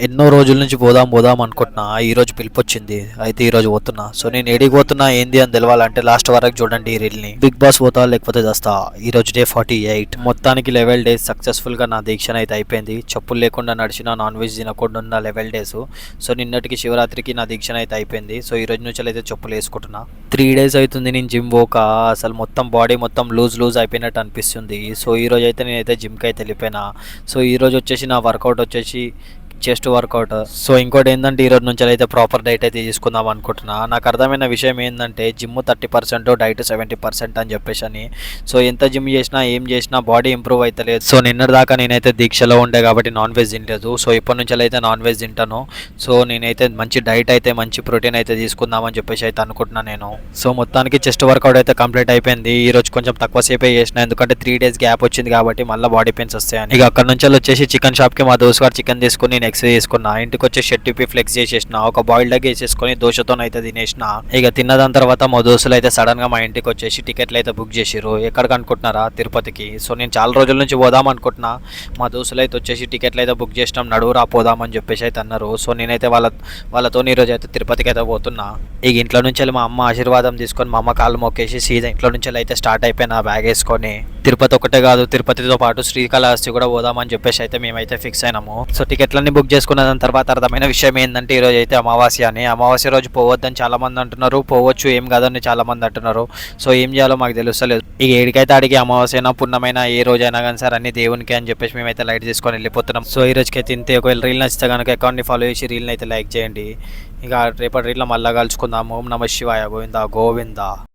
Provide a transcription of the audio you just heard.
ఎన్నో రోజుల నుంచి పోదాం పోదాం అనుకుంటున్నా. ఈ రోజు పిలిపొచ్చింది, అయితే ఈ రోజు పోతున్నా. సో నేను ఏడికి పోతున్నా ఏంది అని తెలవాలంటే లాస్ట్ వరకు చూడండి ఈ రీల్ ని. బిగ్ బాస్ పోతా లేకపోతే చేస్తా. ఈ రోజు డే 48. మొత్తానికి లెవెల్ డేస్ సక్సెస్ఫుల్ గా నా దీక్షణ అయితే అయిపోయింది. చెప్పులు లేకుండా నడిచిన, నాన్ వెజ్ తినకుండా ఉన్న లెవెల్ డేస్. సో నిన్నటికి శివరాత్రికి నా దీక్షణ అయితే అయిపోయింది. సో ఈ రోజు నుంచి అయితే చెప్పులు వేసుకుంటున్నా. 3 days అవుతుంది నేను జిమ్ పోక. అసలు మొత్తం బాడీ మొత్తం లూజ్ అయిపోయినట్టు అనిపిస్తుంది. సో ఈ రోజు అయితే నేనైతే జిమ్కి అయితే వెళ్ళిపోయినా. సో ఈ రోజు వచ్చేసి నా వర్కౌట్ వచ్చేసి చెస్ట్ వర్కౌట్. సో ఇంకోటి ఏంటంటే ఈ రోజు నుంచి అయితే ప్రాపర్ డైట్ అయితే తీసుకుందాం అనుకుంటున్నా. నాకు అర్థమైన విషయం ఏంటంటే జిమ్ 30%, డైట్ 70% అని చెప్పేసి అని. సో ఎంత జిమ్ చేసినా ఏం చేసినా బాడీ ఇంప్రూవ్ అవుతలేదు. సో నిన్నటి దాకా నేనైతే దీక్షలో ఉండే కాబట్టి నాన్ వెజ్ తినలేదు. సో ఇప్పటి నుంచి అయితే నాన్ వెజ్ తింటాను. సో నేనైతే మంచి డైట్ అయితే మంచి ప్రోటీన్ అయితే తీసుకుందామని చెప్పేసి అయితే అనుకుంటున్నాను నేను. సో మొత్తానికి చెస్ట్ వర్కౌట్ అయితే కంప్లీట్ అయిపోయింది. ఈ రోజు కొంచెం తక్కువ సేపే చేసిన, ఎందుకంటే 3 days గ్యాప్ వచ్చింది కాబట్టి మళ్ళీ బాడీ పెయిన్స్ వస్తాయని. ఇక అక్కడ నుంచి వచ్చేసి చికెన్ షాప్కి మా దోస్త్ గారు చికెన్ తీసుకుని నేను ఎక్స్ చేసుకున్నా. ఇంటికి వచ్చి షర్ట్ ఫ్లెక్స్ చేసేసిన, ఒక బాయిల్డ్ ఎగ్ వేసేసుకొని దోశతో అయితే తినేసిన. ఇక తిన్నదాని తర్వాత మా దోస్తులు అయితే సడన్ గా మా ఇంటికి వచ్చేసి టికెట్లు అయితే బుక్ చేసిర్రు. ఎక్కడికి అనుకుంటున్నారా? తిరుపతికి. సో నేను చాలా రోజుల నుంచి పోదాం అనుకుంటున్నా. మా దోస్తులు అయితే వచ్చేసి టికెట్లు అయితే బుక్ చేసినాం, నడువురా పోదామని చెప్పేసి అయితే అన్నారు. సో నేనైతే వాళ్ళతో ఈరోజు అయితే తిరుపతికి అయితే పోతున్నా. ఇక ఇంట్లో నుంచి వెళ్ళి మా అమ్మ ఆశీర్వాదం తీసుకొని మా అమ్మ కాళ్ళు మొక్కేసి సీదా ఇంట్లో నుంచి అయితే స్టార్ట్ అయిపోయినా బ్యాగ్ వేసుకొని. తిరుపతి ఒకటే కాదు, తిరుపతితో పాటు శ్రీకాళహస్తి కూడా పోదామని చెప్పేసి అయితే మేమైతే ఫిక్స్ అయినాము. సో టికెట్లన్నీ బుక్ చేసుకున్న దాని తర్వాత అర్థమైన విషయం ఏంటంటే ఈ రోజు అయితే అమావాస్య అని. అమావాస్య రోజు పోవద్దని చాలా మంది అంటున్నారు, పోవచ్చు ఏం కాదని చాలా మంది అంటున్నారు. సో ఏం చేయాలో మాకు తెలుస్తలేదు. ఇక ఏడికైతే అడిగి అమావాస్యనా పున్నమైనా ఏ రోజైనా కానీ సార్ అన్ని దేవునికి అని చెప్పేసి మేమైతే లైట్ తీసుకొని వెళ్ళిపోతున్నాం. సో ఈ రోజుకి అయితే ఇంతే. ఒకవేళ రీల్ నచ్చితే కనుక అకౌంట్ని ఫాలో చేసి రీల్ని అయితే లైక్ చేయండి. ఇక రేపటి రీల్లో మళ్ళీ కలుసుకుందాము. ఓం నమః శివాయ. గోవిందా గోవిందా.